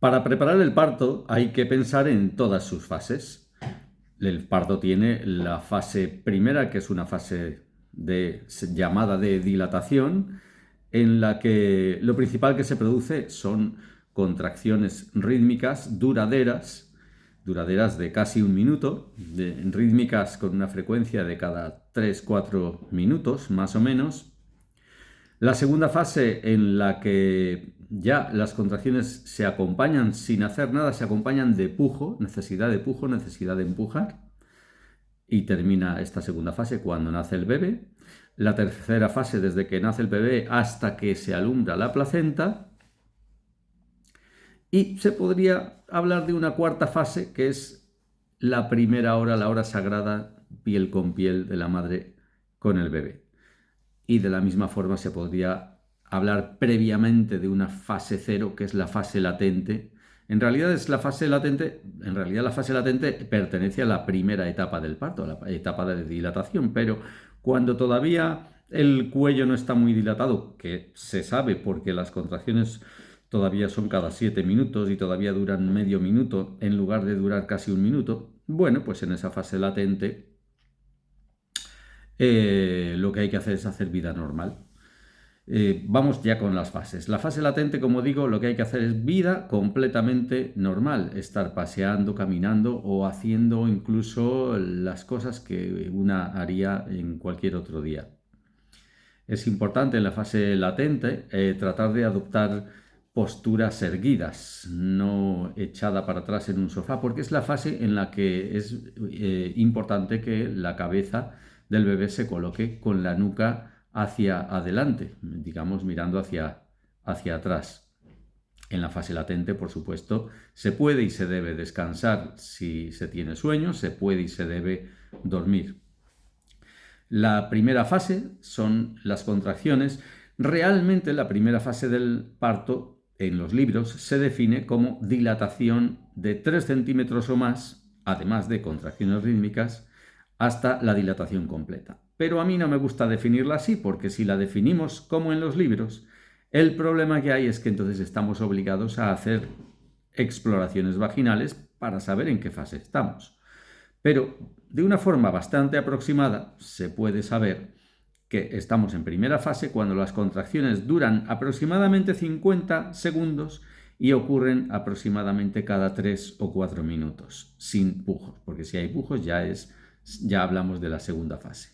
Para preparar el parto hay que pensar en todas sus fases. El parto tiene la fase primera, que es una fase llamada de dilatación, en la que lo principal que se produce son contracciones rítmicas duraderas de casi un minuto, rítmicas con una frecuencia de cada 3-4 minutos más o menos. La segunda fase, en la que ya las contracciones se acompañan sin hacer nada, se acompañan de pujo, necesidad de empujar, y termina esta segunda fase cuando nace el bebé. La tercera fase, desde que nace el bebé hasta que se alumbra la placenta. Y se podría hablar de una cuarta fase, que es la primera hora, la hora sagrada, piel con piel de la madre con el bebé. Y de la misma forma se podría hablar previamente de una fase cero, que es la fase latente. En realidad la fase latente pertenece a la primera etapa del parto, a la etapa de dilatación, pero cuando todavía el cuello no está muy dilatado, que se sabe porque las contracciones todavía son cada 7 minutos y todavía duran medio minuto en lugar de durar casi un minuto, bueno, pues en esa fase latente lo que hay que hacer es hacer vida normal. Vamos ya con las fases. La fase latente, como digo, lo que hay que hacer es vida completamente normal. Estar paseando, caminando o haciendo incluso las cosas que una haría en cualquier otro día. Es importante en la fase latente tratar de adoptar posturas erguidas, no echada para atrás en un sofá, porque es la fase en la que es importante que la cabeza del bebé se coloque con la nuca hacia adelante, digamos mirando hacia atrás. En la fase latente, por supuesto, se puede y se debe descansar si se tiene sueño, se puede y se debe dormir. La primera fase son las contracciones. Realmente la primera fase del parto en los libros se define como dilatación de 3 centímetros o más, además de contracciones rítmicas, hasta la dilatación completa. Pero a mí no me gusta definirla así, porque si la definimos como en los libros, el problema que hay es que entonces estamos obligados a hacer exploraciones vaginales para saber en qué fase estamos. Pero de una forma bastante aproximada se puede saber que estamos en primera fase cuando las contracciones duran aproximadamente 50 segundos y ocurren aproximadamente cada 3 o 4 minutos, sin pujos, porque si hay pujos ya hablamos de la segunda fase.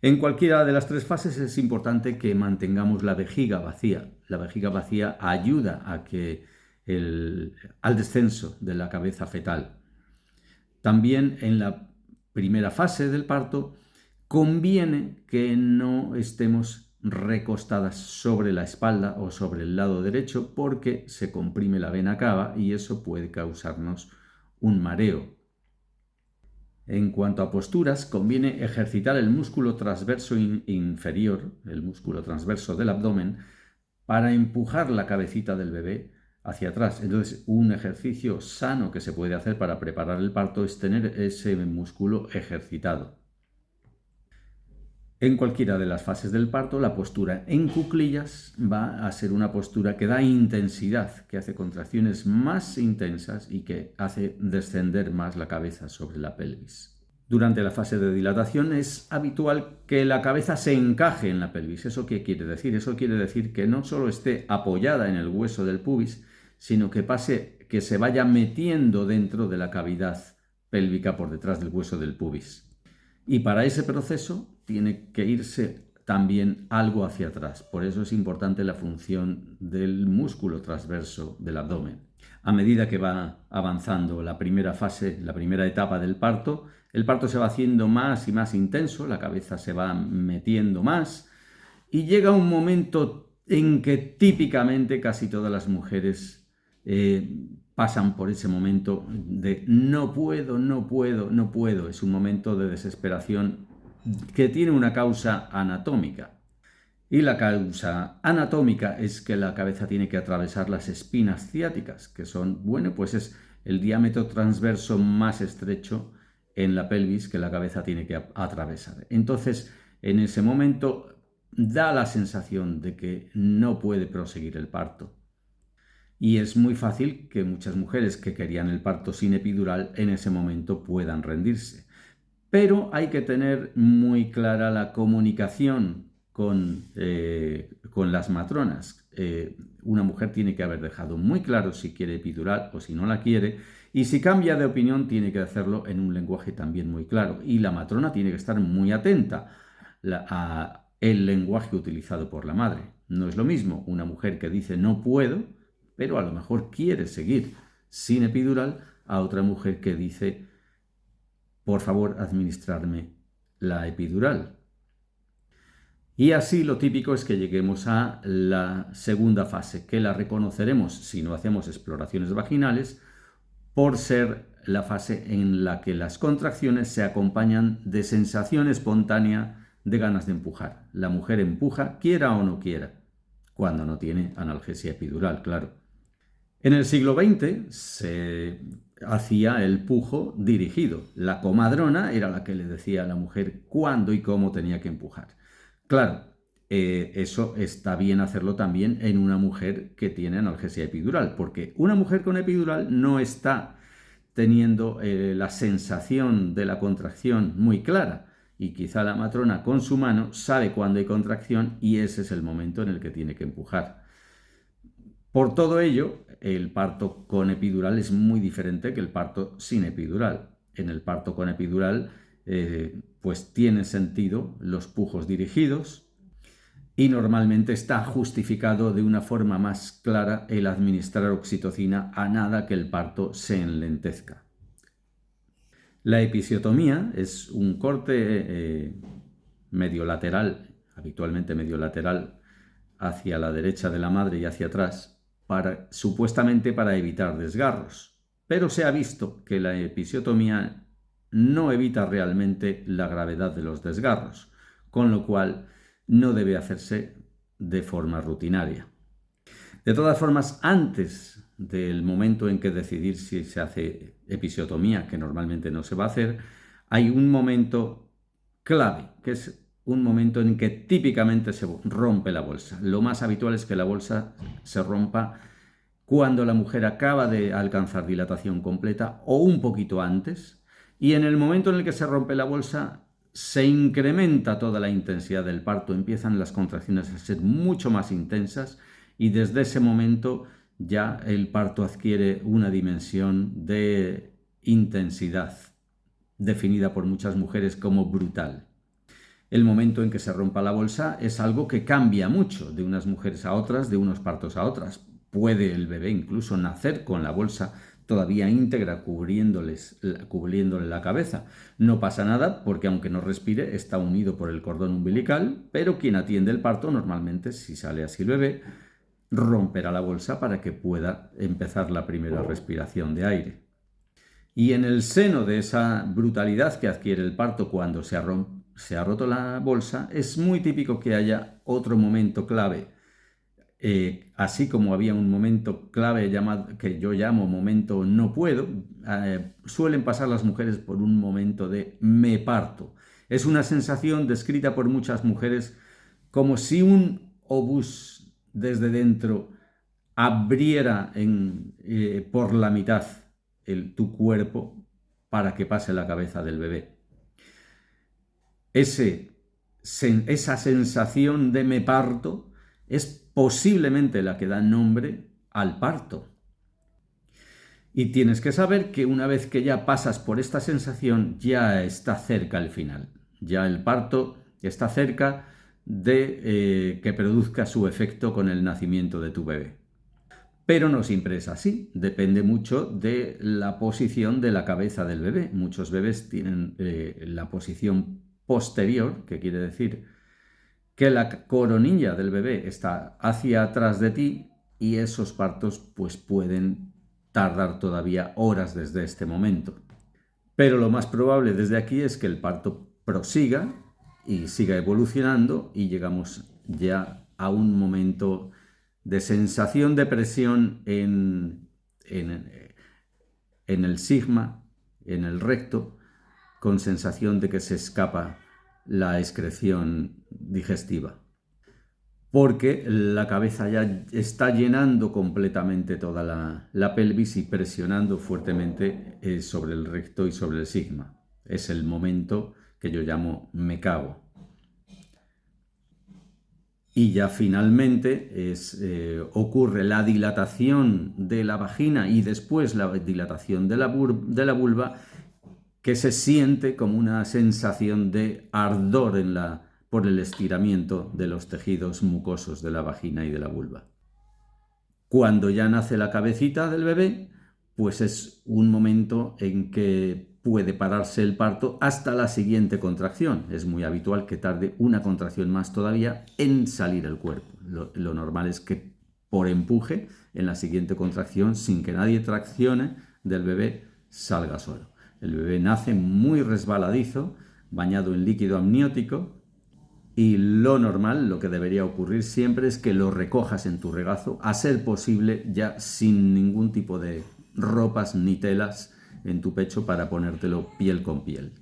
En cualquiera de las tres fases es importante que mantengamos la vejiga vacía. La vejiga vacía ayuda al descenso de la cabeza fetal. También en la primera fase del parto conviene que no estemos recostadas sobre la espalda o sobre el lado derecho porque se comprime la vena cava y eso puede causarnos un mareo. En cuanto a posturas, conviene ejercitar el músculo transverso inferior, el músculo transverso del abdomen, para empujar la cabecita del bebé hacia atrás. Entonces, un ejercicio sano que se puede hacer para preparar el parto es tener ese músculo ejercitado. En cualquiera de las fases del parto, la postura en cuclillas va a ser una postura que da intensidad, que hace contracciones más intensas y que hace descender más la cabeza sobre la pelvis. Durante la fase de dilatación es habitual que la cabeza se encaje en la pelvis. ¿Eso qué quiere decir? Eso quiere decir que no solo esté apoyada en el hueso del pubis, sino que se vaya metiendo dentro de la cavidad pélvica por detrás del hueso del pubis. Y para ese proceso tiene que irse también algo hacia atrás. Por eso es importante la función del músculo transverso del abdomen. A medida que va avanzando la primera fase, la primera etapa del parto, el parto se va haciendo más y más intenso, la cabeza se va metiendo más y llega un momento en que típicamente casi todas las mujeres pasan por ese momento de no puedo, no puedo, no puedo. Es un momento de desesperación que tiene una causa anatómica. Y la causa anatómica es que la cabeza tiene que atravesar las espinas ciáticas, que son, bueno, pues es el diámetro transverso más estrecho en la pelvis que la cabeza tiene que atravesar. Entonces, en ese momento da la sensación de que no puede proseguir el parto. Y es muy fácil que muchas mujeres que querían el parto sin epidural en ese momento puedan rendirse. Pero hay que tener muy clara la comunicación con las matronas. Una mujer tiene que haber dejado muy claro si quiere epidural o si no la quiere, y si cambia de opinión tiene que hacerlo en un lenguaje también muy claro. Y la matrona tiene que estar muy atenta a el lenguaje utilizado por la madre. No es lo mismo una mujer que dice no puedo, pero a lo mejor quiere seguir sin epidural, a otra mujer que dice por favor administrarme la epidural. Y así lo típico es que lleguemos a la segunda fase, que la reconoceremos si no hacemos exploraciones vaginales, por ser la fase en la que las contracciones se acompañan de sensación espontánea de ganas de empujar. La mujer empuja, quiera o no quiera, cuando no tiene analgesia epidural, claro. En el siglo XX se hacía el pujo dirigido. La comadrona era la que le decía a la mujer cuándo y cómo tenía que empujar. Claro, eso está bien hacerlo también en una mujer que tiene analgesia epidural, porque una mujer con epidural no está teniendo la sensación de la contracción muy clara, y quizá la matrona con su mano sabe cuándo hay contracción y ese es el momento en el que tiene que empujar. Por todo ello, el parto con epidural es muy diferente que el parto sin epidural. En el parto con epidural, pues tiene sentido los pujos dirigidos y normalmente está justificado de una forma más clara el administrar oxitocina a nada que el parto se enlentezca. La episiotomía es un corte medio lateral, habitualmente medio lateral, hacia la derecha de la madre y hacia atrás, supuestamente para evitar desgarros. Pero se ha visto que la episiotomía no evita realmente la gravedad de los desgarros, con lo cual no debe hacerse de forma rutinaria. De todas formas, antes del momento en que decidir si se hace episiotomía, que normalmente no se va a hacer, hay un momento clave, que es un momento en que típicamente se rompe la bolsa. Lo más habitual es que la bolsa se rompa cuando la mujer acaba de alcanzar dilatación completa o un poquito antes, y en el momento en el que se rompe la bolsa se incrementa toda la intensidad del parto, empiezan las contracciones a ser mucho más intensas y desde ese momento ya el parto adquiere una dimensión de intensidad definida por muchas mujeres como brutal. El momento en que se rompa la bolsa es algo que cambia mucho de unas mujeres a otras, de unos partos a otras. Puede el bebé incluso nacer con la bolsa todavía íntegra cubriéndole la cabeza. No pasa nada porque aunque no respire está unido por el cordón umbilical, pero quien atiende el parto normalmente, si sale así el bebé, romperá la bolsa para que pueda empezar la primera respiración de aire. Y en el seno de esa brutalidad que adquiere el parto cuando se ha roto la bolsa, es muy típico que haya otro momento clave. Así como había un momento clave que yo llamo momento no puedo, suelen pasar las mujeres por un momento de me parto. Es una sensación descrita por muchas mujeres como si un obús desde dentro abriera por la mitad tu cuerpo para que pase la cabeza del bebé. Esa sensación de me parto es posiblemente la que da nombre al parto. Y tienes que saber que una vez que ya pasas por esta sensación, ya está cerca el final. Ya el parto está cerca de que produzca su efecto con el nacimiento de tu bebé. Pero no siempre es así, depende mucho de la posición de la cabeza del bebé. Muchos bebés tienen la posición posterior, que quiere decir que la coronilla del bebé está hacia atrás de ti y esos partos pues pueden tardar todavía horas desde este momento. Pero lo más probable desde aquí es que el parto prosiga y siga evolucionando y llegamos ya a un momento de sensación de presión en el sigma, en el recto, con sensación de que se escapa la excreción digestiva. porque la cabeza ya está llenando completamente toda la pelvis y presionando fuertemente sobre el recto y sobre el sigma. Es el momento que yo llamo me cago. Y ya finalmente ocurre la dilatación de la vagina y después la dilatación de la vulva, que se siente como una sensación de ardor por el estiramiento de los tejidos mucosos de la vagina y de la vulva. Cuando ya nace la cabecita del bebé, pues es un momento en que puede pararse el parto hasta la siguiente contracción. Es muy habitual que tarde una contracción más todavía en salir el cuerpo. Lo normal es que por empuje, en la siguiente contracción, sin que nadie traccione, del bebé salga solo. El bebé nace muy resbaladizo, bañado en líquido amniótico, y lo normal, lo que debería ocurrir siempre, es que lo recojas en tu regazo, a ser posible ya sin ningún tipo de ropas ni telas en tu pecho para ponértelo piel con piel.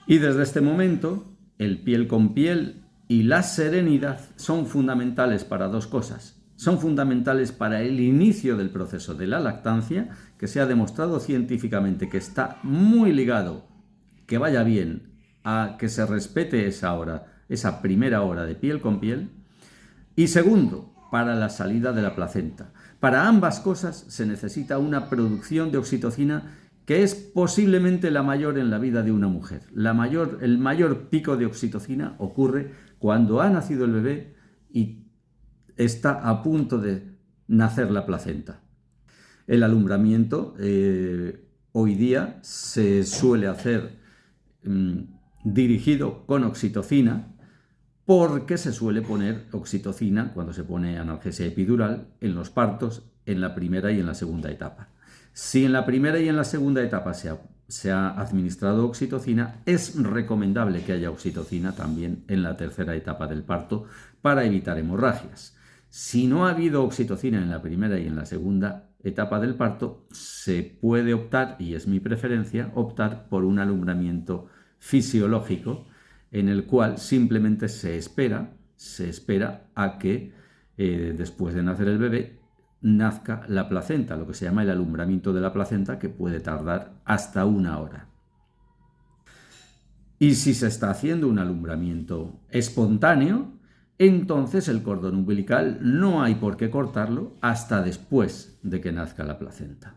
Y desde este momento, el piel con piel y la serenidad son fundamentales para dos cosas. Son fundamentales para el inicio del proceso de la lactancia, que se ha demostrado científicamente que está muy ligado, que vaya bien, a que se respete esa hora, esa primera hora de piel con piel. Y segundo, para la salida de la placenta. Para ambas cosas se necesita una producción de oxitocina que es posiblemente la mayor en la vida de una mujer. El mayor pico de oxitocina ocurre cuando ha nacido el bebé y está a punto de nacer la placenta. El alumbramiento hoy día se suele hacer dirigido con oxitocina, porque se suele poner oxitocina cuando se pone analgesia epidural en los partos en la primera y en la segunda etapa. Si en la primera y en la segunda etapa se ha administrado oxitocina, es recomendable que haya oxitocina también en la tercera etapa del parto para evitar hemorragias. Si no ha habido oxitocina en la primera y en la segunda etapa del parto, se puede optar, y es mi preferencia, optar por un alumbramiento fisiológico en el cual simplemente se espera a que después de nacer el bebé nazca la placenta, lo que se llama el alumbramiento de la placenta, que puede tardar hasta 1 hora. Y si se está haciendo un alumbramiento espontáneo, entonces el cordón umbilical no hay por qué cortarlo hasta después de que nazca la placenta.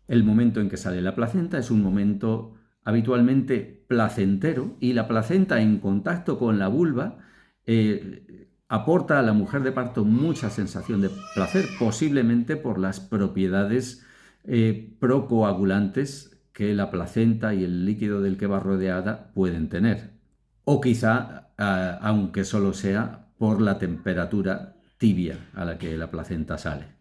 El momento en que sale la placenta es un momento habitualmente placentero, y la placenta en contacto con la vulva aporta a la mujer de parto mucha sensación de placer, posiblemente por las propiedades procoagulantes que la placenta y el líquido del que va rodeada pueden tener. O quizá, aunque solo sea por la temperatura tibia a la que la placenta sale.